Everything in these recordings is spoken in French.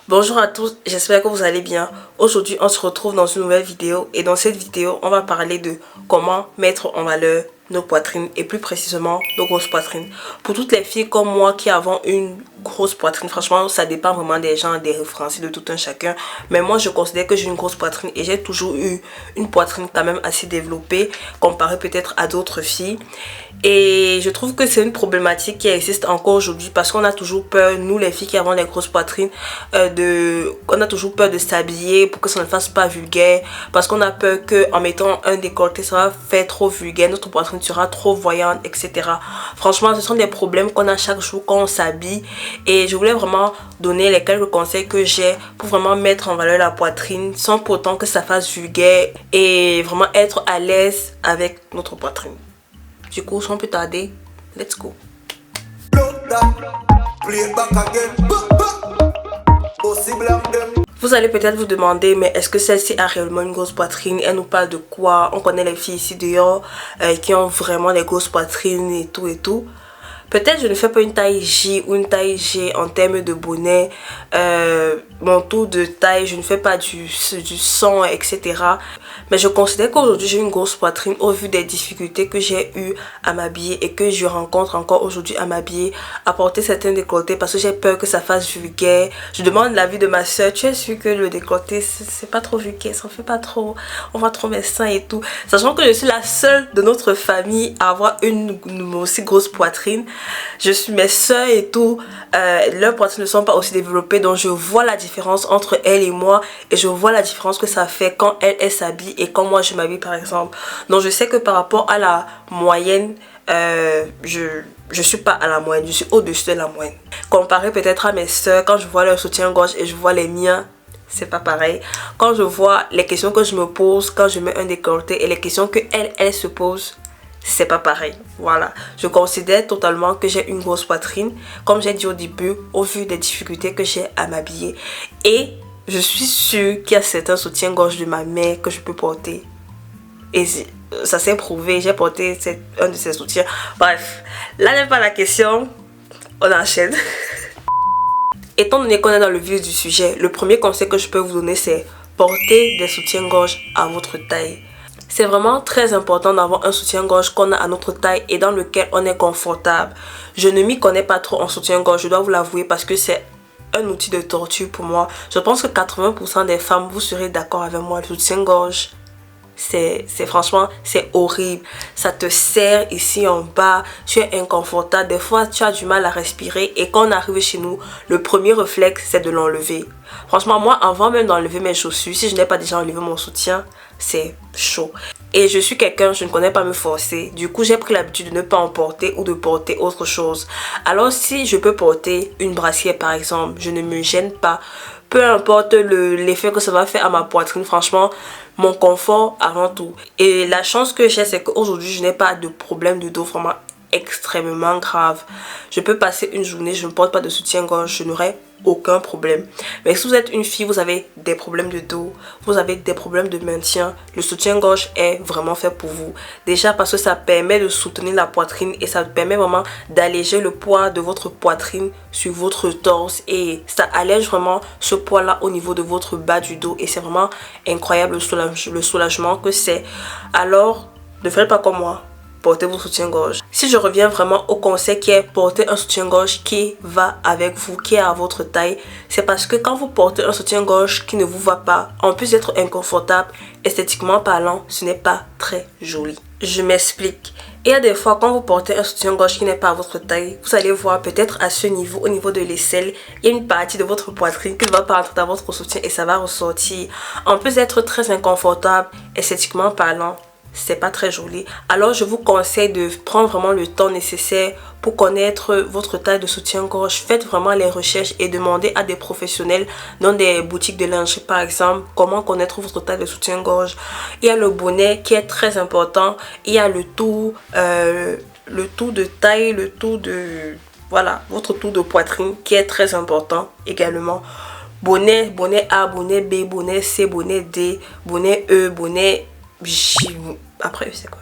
Bonjour à tous, j'espère que vous allez bien. Aujourd'hui, on se retrouve dans une nouvelle vidéo et dans cette vidéo, on va parler de comment mettre en valeur nos poitrines et plus précisément nos grosses poitrines. Pour toutes les filles comme moi qui avons une grosse poitrine, franchement, ça dépend vraiment des gens, des références de tout un chacun. Mais moi, je considère que j'ai une grosse poitrine et j'ai toujours eu une poitrine quand même assez développée comparée peut-être à d'autres filles. Et je trouve que c'est une problématique qui existe encore aujourd'hui parce qu'on a toujours peur, nous les filles qui avons les grosses poitrines, on a toujours peur de s'habiller pour que ça ne fasse pas vulgaire, parce qu'on a peur qu'en mettant un décolleté ça va faire trop vulgaire, notre poitrine sera trop voyante, etc. Franchement, ce sont des problèmes qu'on a chaque jour quand on s'habille et je voulais vraiment donner les quelques conseils que j'ai pour vraiment mettre en valeur la poitrine sans pour autant que ça fasse vulgaire et vraiment être à l'aise avec notre poitrine. Du coup, sans plus tarder, let's go. Vous allez peut-être vous demander, mais est-ce que celle-ci a réellement une grosse poitrine? Elle nous parle de quoi? On connaît les filles ici dehors qui ont vraiment des grosses poitrines et tout et tout. Peut-être je ne fais pas une taille J ou une taille G en termes de bonnet, mon tour de taille, je ne fais pas du 100, etc. Mais je considère qu'aujourd'hui j'ai une grosse poitrine au vu des difficultés que j'ai eu à m'habiller et que je rencontre encore aujourd'hui à m'habiller, à porter certains décolletés parce que j'ai peur que ça fasse vulgaire. Je demande l'avis de ma soeur, tu es sûre que le décolleté c'est pas trop vulgaire, ça en fait pas trop, on voit trop mes seins et tout. Sachant que je suis la seule de notre famille à avoir une aussi grosse poitrine. Je suis mes soeurs et tout, leurs poitrines ne sont pas aussi développées, donc je vois la différence entre elles et moi et je vois la différence que ça fait quand elles s'habillent et quand moi je m'habille par exemple. Donc je sais que par rapport à la moyenne, je suis pas à la moyenne, je suis au-dessus de la moyenne. Comparé peut-être à mes soeurs, quand je vois leur soutien-gorge et je vois les miens, c'est pas pareil. Quand je vois les questions que je me pose quand je mets un décolleté et les questions que elles se posent, c'est pas pareil. Voilà, je considère totalement que j'ai une grosse poitrine comme j'ai dit au début au vu des difficultés que j'ai à m'habiller et je suis sûre qu'il y a certains soutiens-gorge de ma mère que je peux porter et ça s'est prouvé, j'ai porté un de ces soutiens. Bref, là n'est pas la question, on enchaîne. Étant donné qu'on est dans le vif du sujet, le premier conseil que je peux vous donner c'est porter des soutiens-gorge à votre taille. C'est vraiment très important d'avoir un soutien-gorge qu'on a à notre taille et dans lequel on est confortable. Je ne m'y connais pas trop en soutien-gorge, je dois vous l'avouer parce que c'est un outil de torture pour moi. Je pense que 80% des femmes, vous serez d'accord avec moi, le soutien-gorge, franchement, c'est horrible. Ça te serre ici en bas, tu es inconfortable. Des fois, tu as du mal à respirer et quand on arrive chez nous, le premier réflexe, c'est de l'enlever. Franchement, moi, avant même d'enlever mes chaussures, si je n'ai pas déjà enlevé mon soutien, c'est chaud. Et je suis quelqu'un, je ne connais pas me forcer. Du coup, j'ai pris l'habitude de ne pas en porter ou de porter autre chose. Alors, si je peux porter une brassière, par exemple, je ne me gêne pas. Peu importe l'effet que ça va faire à ma poitrine, franchement, mon confort avant tout. Et la chance que j'ai, c'est qu'aujourd'hui, je n'ai pas de problème de dos vraiment extrêmement grave. Je peux passer une journée, je ne porte pas de soutien-gorge, je n'aurai aucun problème. Mais si vous êtes une fille, vous avez des problèmes de dos, vous avez des problèmes de maintien, le soutien-gorge est vraiment fait pour vous. Déjà parce que ça permet de soutenir la poitrine et ça permet vraiment d'alléger le poids de votre poitrine sur votre torse et ça allège vraiment ce poids-là au niveau de votre bas du dos et c'est vraiment incroyable le soulagement que c'est. Alors, ne faites pas comme moi. Portez vos soutiens-gorge. Si je reviens vraiment au conseil qui est porter un soutien-gorge qui va avec vous, qui est à votre taille, c'est parce que quand vous portez un soutien-gorge qui ne vous va pas, en plus d'être inconfortable, esthétiquement parlant, ce n'est pas très joli. Je m'explique. Il y a des fois quand vous portez un soutien-gorge qui n'est pas à votre taille, vous allez voir peut-être à ce niveau, au niveau de l'aisselle, il y a une partie de votre poitrine qui ne va pas entrer dans votre soutien et ça va ressortir. En plus d'être très inconfortable, esthétiquement parlant, c'est pas très joli. Alors je vous conseille de prendre vraiment le temps nécessaire pour connaître votre taille de soutien-gorge. Faites vraiment les recherches et demandez à des professionnels dans des boutiques de lingerie par exemple comment connaître votre taille de soutien-gorge. Il y a le bonnet qui est très important. Il y a le tour de taille, le tour de... Voilà, votre tour de poitrine qui est très important également. Bonnet A, bonnet B, bonnet C, bonnet D, bonnet E, bonnet... Après, c'est quoi?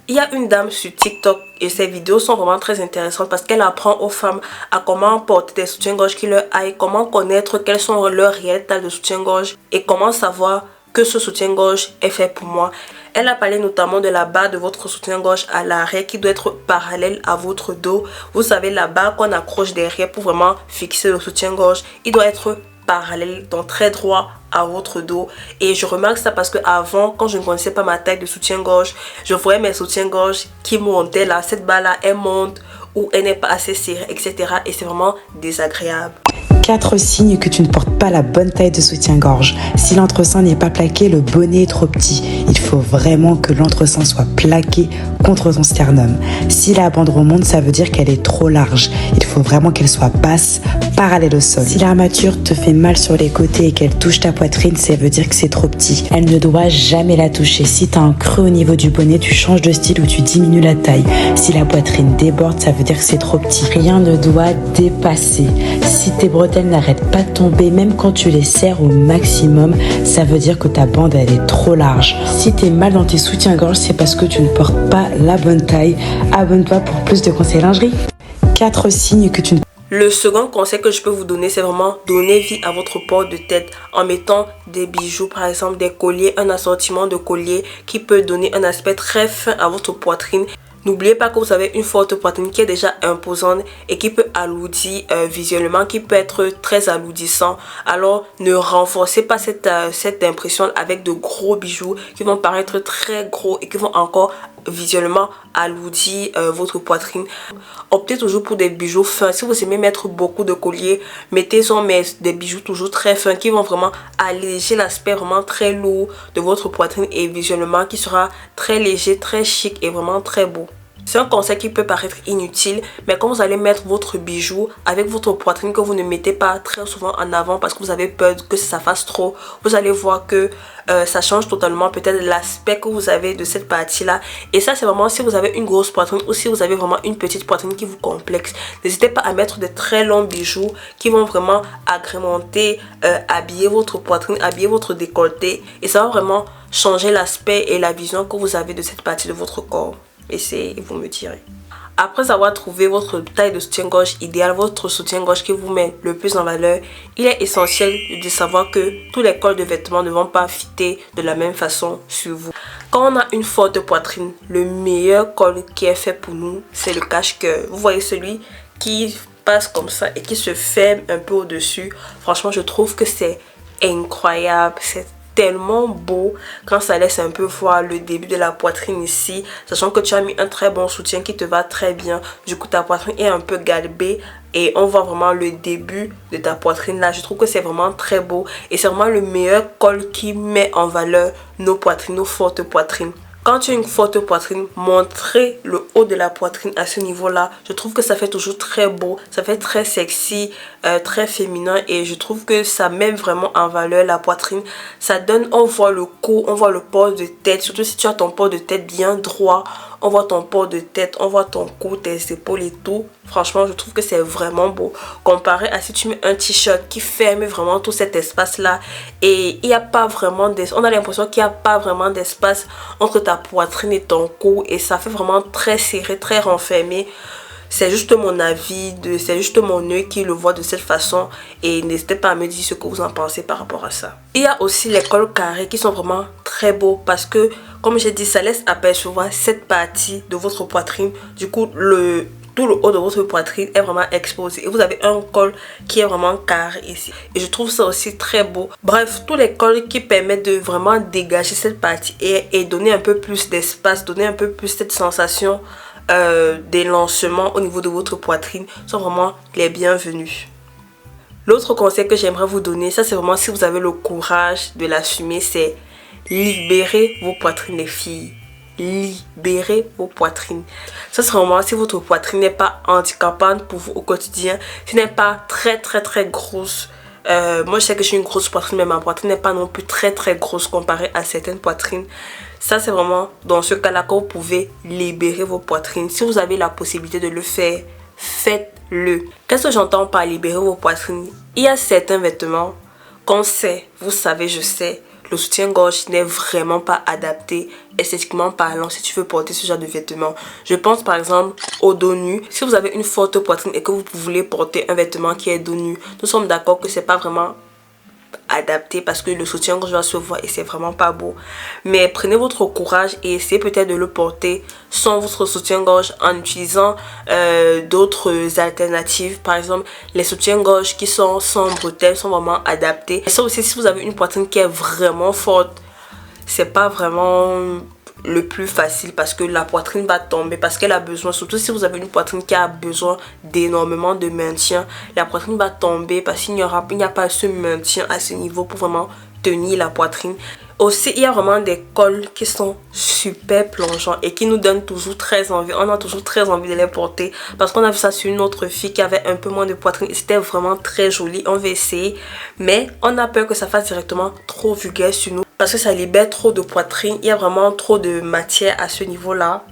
Il y a une dame sur TikTok et ses vidéos sont vraiment très intéressantes parce qu'elle apprend aux femmes à comment porter des soutiens-gorge qui leur aillent, comment connaître quelles sont leurs réelles tailles de soutien-gorge et comment savoir que ce soutien-gorge est fait pour moi. Elle a parlé notamment de la barre de votre soutien-gorge à l'arrière qui doit être parallèle à votre dos. Vous savez, la barre qu'on accroche derrière pour vraiment fixer le soutien-gorge, il doit être parallèle, donc très droit à votre dos. Et je remarque ça parce que avant, quand je ne connaissais pas ma taille de soutien-gorge, je voyais mes soutiens-gorge qui montaient là, cette barre là elle monte ou elle n'est pas assez serrée, etc. Et c'est vraiment désagréable. 4 signes que tu ne portes pas la bonne taille de soutien-gorge. Si l'entreseing n'est pas plaqué, le bonnet est trop petit. Il faut vraiment que l'entreseing soit plaqué contre ton sternum. Si la bande remonte, ça veut dire qu'elle est trop large. Il faut vraiment qu'elle soit basse, parallèle au sol. Si l'armature te fait mal sur les côtés et qu'elle touche ta poitrine, ça veut dire que c'est trop petit. Elle ne doit jamais la toucher. Si tu as un creux au niveau du bonnet, tu changes de style ou tu diminues la taille. Si la poitrine déborde, ça veut dire que c'est trop petit. Rien ne doit dépasser. Si tes bretelles n'arrêtent pas de tomber, même quand tu les serres au maximum, ça veut dire que ta bande elle est trop large. Si tu es mal dans tes soutiens-gorge, c'est parce que tu ne portes pas la bonne taille. Abonne-toi pour plus de conseils lingerie. 4 signes que tu ne... Le second conseil que je peux vous donner, c'est vraiment donner vie à votre port de tête en mettant des bijoux, par exemple des colliers, un assortiment de colliers qui peut donner un aspect très fin à votre poitrine. N'oubliez pas que vous avez une forte poitrine qui est déjà imposante et qui peut alourdir visuellement, qui peut être très alourdissant. Alors ne renforcez pas cette impression avec de gros bijoux qui vont paraître très gros et qui vont encore visuellement alourdir votre poitrine. Optez toujours pour des bijoux fins. Si vous aimez mettre beaucoup de colliers, mettez-en des bijoux toujours très fins qui vont vraiment alléger l'aspect vraiment très lourd de votre poitrine et visuellement qui sera très léger, très chic et vraiment très beau. C'est un conseil qui peut paraître inutile, mais quand vous allez mettre votre bijou avec votre poitrine que vous ne mettez pas très souvent en avant parce que vous avez peur que ça fasse trop, vous allez voir que ça change totalement peut-être l'aspect que vous avez de cette partie-là. Et ça, c'est vraiment si vous avez une grosse poitrine ou si vous avez vraiment une petite poitrine qui vous complexe. N'hésitez pas à mettre de très longs bijoux qui vont vraiment agrémenter, habiller votre poitrine, habiller votre décolleté. Et ça va vraiment changer l'aspect et la vision que vous avez de cette partie de votre corps. Essayez et vous me direz. Après avoir trouvé votre taille de soutien-gorge idéal, votre soutien-gorge qui vous met le plus en valeur, il est essentiel de savoir que tous les cols de vêtements ne vont pas fitter de la même façon sur vous. Quand on a une forte poitrine, le meilleur col qui est fait pour nous, c'est le cache-cœur. Vous voyez celui qui passe comme ça et qui se ferme un peu au-dessus. Franchement, je trouve que c'est incroyable. C'est tellement beau quand ça laisse un peu voir le début de la poitrine ici, sachant que tu as mis un très bon soutien qui te va très bien. Du coup ta poitrine est un peu galbée et on voit vraiment le début de ta poitrine là. Je trouve que c'est vraiment très beau et c'est vraiment le meilleur col qui met en valeur nos poitrines, nos fortes poitrines. Quand tu as une forte poitrine, montrer le haut de la poitrine à ce niveau-là, je trouve que ça fait toujours très beau, ça fait très sexy, très féminin et je trouve que ça met vraiment en valeur la poitrine. Ça donne, on voit le cou, on voit le port de tête, surtout si tu as ton port de tête bien droit, on voit ton port de tête, on voit ton cou, tes épaules et tout. Franchement, je trouve que c'est vraiment beau. Comparé à si tu mets un t-shirt qui ferme vraiment tout cet espace-là et il n'y a pas vraiment d'espace. On a l'impression qu'il n'y a pas vraiment d'espace entre ta poitrine et ton cou et ça fait vraiment très serré, très renfermé. C'est juste mon avis, c'est juste mon œil qui le voit de cette façon et n'hésitez pas à me dire ce que vous en pensez par rapport à ça. Il y a aussi les cols carrés qui sont vraiment très beaux parce que, comme j'ai dit, ça laisse apercevoir cette partie de votre poitrine. Du coup, tout le haut de votre poitrine est vraiment exposé et vous avez un col qui est vraiment carré ici et je trouve ça aussi très beau. Bref, tous les cols qui permettent de vraiment dégager cette partie et donner un peu plus d'espace, donner un peu plus cette sensation d'élancement au niveau de votre poitrine sont vraiment les bienvenus. L'autre conseil que j'aimerais vous donner, ça c'est vraiment si vous avez le courage de l'assumer, c'est libérer vos poitrines les filles. Libérez vos poitrines. Ça c'est vraiment si votre poitrine n'est pas handicapante pour vous au quotidien, si n'est pas très grosse. Moi je sais que j'ai une grosse poitrine mais ma poitrine n'est pas non plus très grosse comparée à certaines poitrines. Ça c'est vraiment dans ce cas là que vous pouvez libérer vos poitrines. Si vous avez la possibilité de le faire, faites-le. Qu'est-ce que j'entends par libérer vos poitrines? Il y a certains vêtements qu'on sait, vous savez, je sais, le soutien-gorge n'est vraiment pas adapté esthétiquement parlant si tu veux porter ce genre de vêtements. Je pense par exemple au dos nu. Si vous avez une forte poitrine et que vous voulez porter un vêtement qui est dos nu, nous sommes d'accord que c'est pas vraiment adapté parce que le soutien-gorge va se voir et c'est vraiment pas beau. Mais prenez votre courage et essayez peut-être de le porter sans votre soutien-gorge en utilisant d'autres alternatives. Par exemple, les soutiens-gorge qui sont sans bretelles sont vraiment adaptés. Et ça aussi, si vous avez une poitrine qui est vraiment forte, c'est pas vraiment le plus facile parce que la poitrine va tomber, parce qu'elle a besoin, surtout si vous avez une poitrine qui a besoin d'énormément de maintien, la poitrine va tomber parce qu'il n'y a pas ce maintien à ce niveau pour vraiment tenir la poitrine. Aussi, il y a vraiment des cols qui sont super plongeants et qui nous donnent toujours très envie. On a toujours très envie de les porter parce qu'on a vu ça sur une autre fille qui avait un peu moins de poitrine et c'était vraiment très joli. On va essayer, mais on a peur que ça fasse directement trop vulgaire sur nous parce que ça libère trop de poitrine. Il y a vraiment trop de matière à ce niveau-là.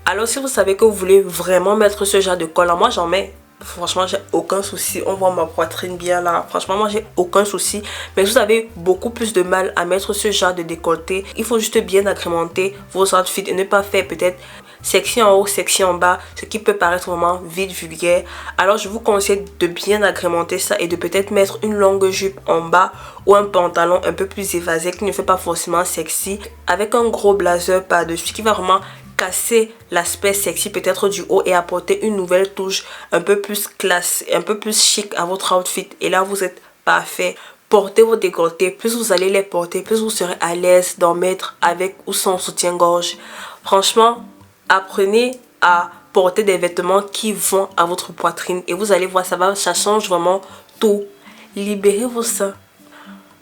Alors, si vous savez que vous voulez vraiment mettre ce genre de col, moi j'en mets. Franchement, j'ai aucun souci. On voit ma poitrine bien là. Franchement, moi, j'ai aucun souci. Mais vous avez beaucoup plus de mal à mettre ce genre de décolleté. Il faut juste bien agrémenter vos outfits et ne pas faire peut-être section en haut, section en bas, ce qui peut paraître vraiment vite vulgaire. Alors, je vous conseille de bien agrémenter ça et de peut-être mettre une longue jupe en bas ou un pantalon un peu plus évasé qui ne fait pas forcément sexy avec un gros blazer par-dessus qui va vraiment casser l'aspect sexy peut-être du haut et apporter une nouvelle touche un peu plus classe, un peu plus chic à votre outfit. Et là, vous êtes parfait. Portez vos décolletés, plus vous allez les porter, plus vous serez à l'aise d'en mettre avec ou sans soutien-gorge. Franchement, apprenez à porter des vêtements qui vont à votre poitrine et vous allez voir, ça change vraiment tout. Libérez vos seins.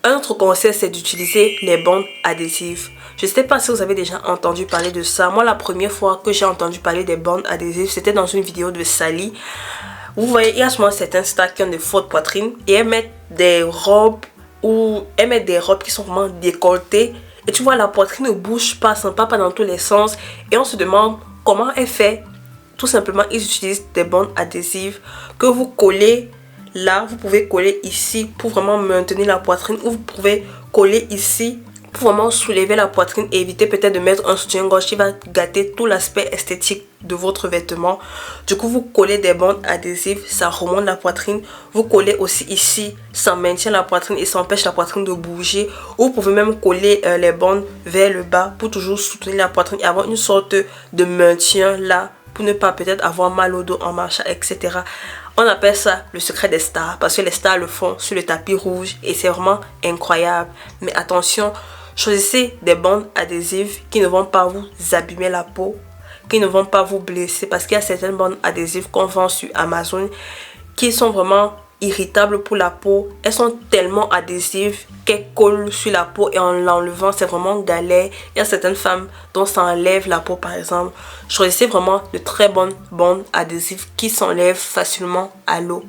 Un autre conseil, c'est d'utiliser les bandes adhésives. Je ne sais pas si vous avez déjà entendu parler de ça. Moi, la première fois que j'ai entendu parler des bandes adhésives, c'était dans une vidéo de Sally. Vous voyez, il y a souvent certains stars qui ont de fortes poitrines et elles mettent des robes qui sont vraiment décolletées. Et tu vois, la poitrine ne bouge pas, ça ne part pas dans tous les sens. Et on se demande comment elle fait. Tout simplement, ils utilisent des bandes adhésives que vous collez. Là, vous pouvez coller ici pour vraiment maintenir la poitrine ou vous pouvez coller ici pour vraiment soulever la poitrine et éviter peut-être de mettre un soutien-gorge qui va gâter tout l'aspect esthétique de votre vêtement. Du coup, vous collez des bandes adhésives, ça remonte la poitrine. Vous collez aussi ici, ça maintient la poitrine et ça empêche la poitrine de bouger. Ou vous pouvez même coller les bandes vers le bas pour toujours soutenir la poitrine et avoir une sorte de maintien là pour ne pas peut-être avoir mal au dos en marchant, etc. On appelle ça le secret des stars parce que les stars le font sur le tapis rouge et c'est vraiment incroyable. Mais attention, choisissez des bandes adhésives qui ne vont pas vous abîmer la peau, qui ne vont pas vous blesser parce qu'il y a certaines bandes adhésives qu'on vend sur Amazon qui sont vraiment irritables pour la peau. Elles sont tellement adhésives qu'elles collent sur la peau et en l'enlevant c'est vraiment galère. Il y a certaines femmes dont ça enlève la peau par exemple. Choisissez vraiment de très bonnes bandes adhésives qui s'enlèvent facilement à l'eau.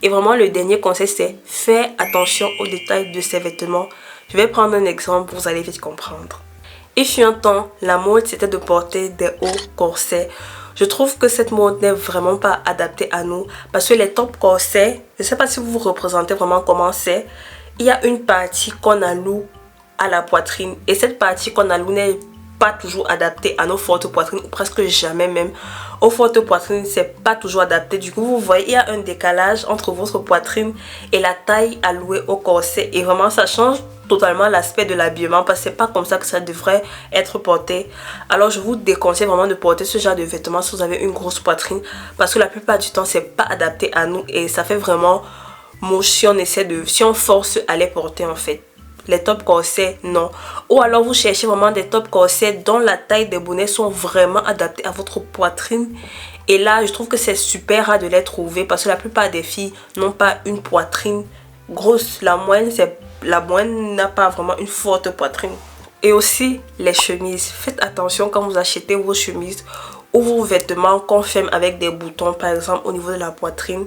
Et vraiment le dernier conseil c'est faire attention aux détails de ces vêtements. Je vais prendre un exemple, vous allez vite comprendre. Il fut un temps, la mode c'était de porter des hauts corsets. Je trouve que cette mode n'est vraiment pas adaptée à nous parce que les top corsets, je ne sais pas si vous vous représentez vraiment comment c'est. Il y a une partie qu'on alloue à la poitrine et cette partie qu'on alloue n'est pas toujours adaptée à nos fortes poitrines ou presque jamais même. Aux fortes poitrines, c'est pas toujours adapté. Du coup, vous voyez, il y a un décalage entre votre poitrine et la taille allouée au corset et vraiment ça change totalement l'aspect de l'habillement parce que c'est pas comme ça que ça devrait être porté. Alors je vous déconseille vraiment de porter ce genre de vêtements si vous avez une grosse poitrine parce que la plupart du temps c'est pas adapté à nous et ça fait vraiment moche si on force à les porter en fait. Les top corsets, non. Ou alors vous cherchez vraiment des top corsets dont la taille des bonnets sont vraiment adaptés à votre poitrine. Et là, je trouve que c'est super rare de les trouver parce que la plupart des filles n'ont pas une poitrine grosse. La moyenne n'a pas vraiment une forte poitrine. Et aussi les chemises. Faites attention quand vous achetez vos chemises ou vos vêtements qu'on ferme avec des boutons, par exemple au niveau de la poitrine.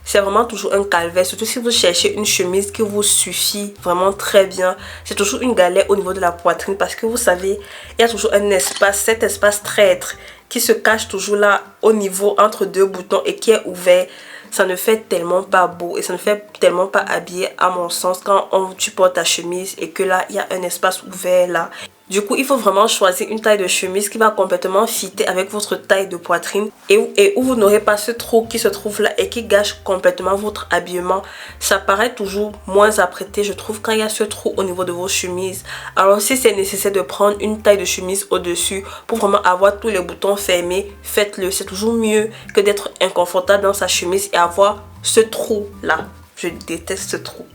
c'est vraiment toujours un calvaire, surtout si vous cherchez une chemise qui vous suffit vraiment très bien. C'est toujours une galère au niveau de la poitrine parce que vous savez, il y a toujours un espace, cet espace traître qui se cache toujours là au niveau entre deux boutons et qui est ouvert. Ça ne fait tellement pas beau et ça ne fait tellement pas habillé à mon sens quand tu portes ta chemise et que là il y a un espace ouvert là. Du coup, il faut vraiment choisir une taille de chemise qui va complètement fitter avec votre taille de poitrine et où vous n'aurez pas ce trou qui se trouve là et qui gâche complètement votre habillement. Ça paraît toujours moins apprêté, je trouve, quand il y a ce trou au niveau de vos chemises. Alors, si c'est nécessaire de prendre une taille de chemise au-dessus pour vraiment avoir tous les boutons fermés, faites-le. C'est toujours mieux que d'être inconfortable dans sa chemise et avoir ce trou là. Je déteste ce trou.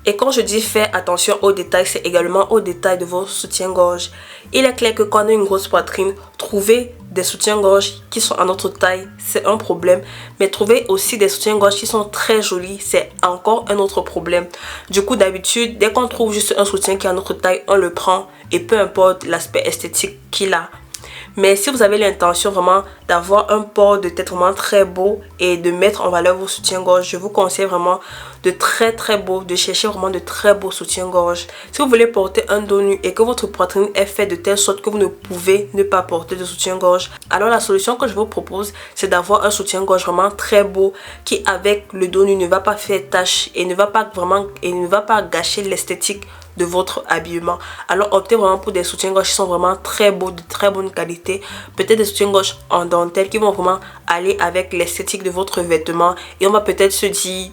Et quand je dis faire attention aux détails, c'est également aux détails de vos soutiens-gorge. Il est clair que quand on a une grosse poitrine, trouver des soutiens-gorge qui sont à notre taille, c'est un problème. Mais trouver aussi des soutiens-gorge qui sont très jolis, c'est encore un autre problème. Du coup, d'habitude, dès qu'on trouve juste un soutien qui est à notre taille, on le prend. Et peu importe l'aspect esthétique qu'il a. Mais si vous avez l'intention vraiment d'avoir un port de tête vraiment très beau et de mettre en valeur vos soutiens-gorge, je vous conseille vraiment de chercher vraiment de très beaux soutiens-gorge. Si vous voulez porter un dos nu et que votre poitrine est faite de telle sorte que vous ne pouvez ne pas porter de soutien-gorge, alors la solution que je vous propose, c'est d'avoir un soutien-gorge vraiment très beau qui avec le dos nu ne va pas faire tache et ne va pas gâcher l'esthétique de votre habillement. Alors optez vraiment pour des soutiens-gorge qui sont vraiment très beaux, de très bonne qualité. Peut-être des soutiens-gorge en dentelle qui vont vraiment aller avec l'esthétique de votre vêtement. Et on va peut-être se dire,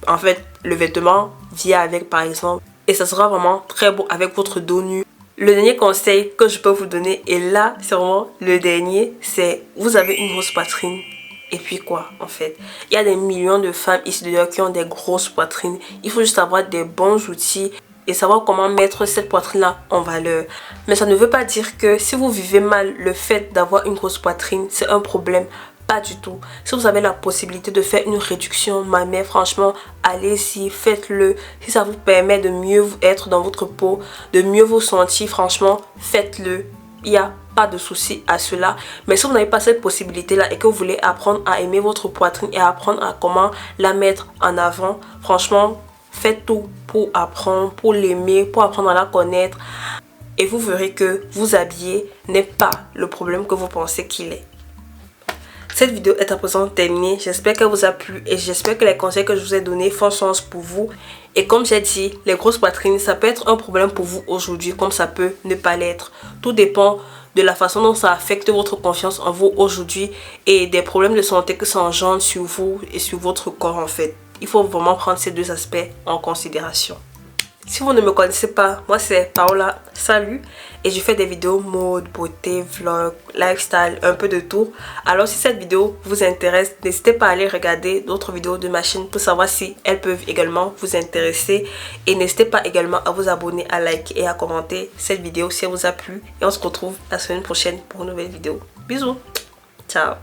en fait, le vêtement vient avec par exemple. Et ça sera vraiment très beau avec votre dos nu. Le dernier conseil que je peux vous donner, et là c'est vraiment le dernier, c'est vous avez une grosse poitrine. Et puis quoi en fait? Il y a des millions de femmes ici dehors qui ont des grosses poitrines. Il faut juste avoir des bons outils et savoir comment mettre cette poitrine-là en valeur. Mais ça ne veut pas dire que si vous vivez mal le fait d'avoir une grosse poitrine, c'est un problème. Pas du tout. Si vous avez la possibilité de faire une réduction mammaire, franchement, allez-y, faites-le. Si ça vous permet de mieux être dans votre peau, de mieux vous sentir, franchement, faites-le. Il n'y a pas de souci à cela. Mais si vous n'avez pas cette possibilité-là et que vous voulez apprendre à aimer votre poitrine et apprendre à comment la mettre en avant, franchement, faites tout pour apprendre, pour l'aimer, pour apprendre à la connaître. Et vous verrez que vous habiller n'est pas le problème que vous pensez qu'il est. Cette vidéo est à présent terminée. J'espère qu'elle vous a plu et j'espère que les conseils que je vous ai donnés font sens pour vous. Et comme j'ai dit, les grosses poitrines, ça peut être un problème pour vous aujourd'hui comme ça peut ne pas l'être. Tout dépend de la façon dont ça affecte votre confiance en vous aujourd'hui et des problèmes de santé que ça engendre sur vous et sur votre corps en fait. Il faut vraiment prendre ces deux aspects en considération. Si vous ne me connaissez pas, moi c'est Paola, salut, et je fais des vidéos mode, beauté, vlog, lifestyle, un peu de tout. Alors si cette vidéo vous intéresse, n'hésitez pas à aller regarder d'autres vidéos de ma chaîne pour savoir si elles peuvent également vous intéresser. Et n'hésitez pas également à vous abonner, à liker et à commenter cette vidéo si elle vous a plu. Et on se retrouve la semaine prochaine pour une nouvelle vidéo. Bisous, ciao.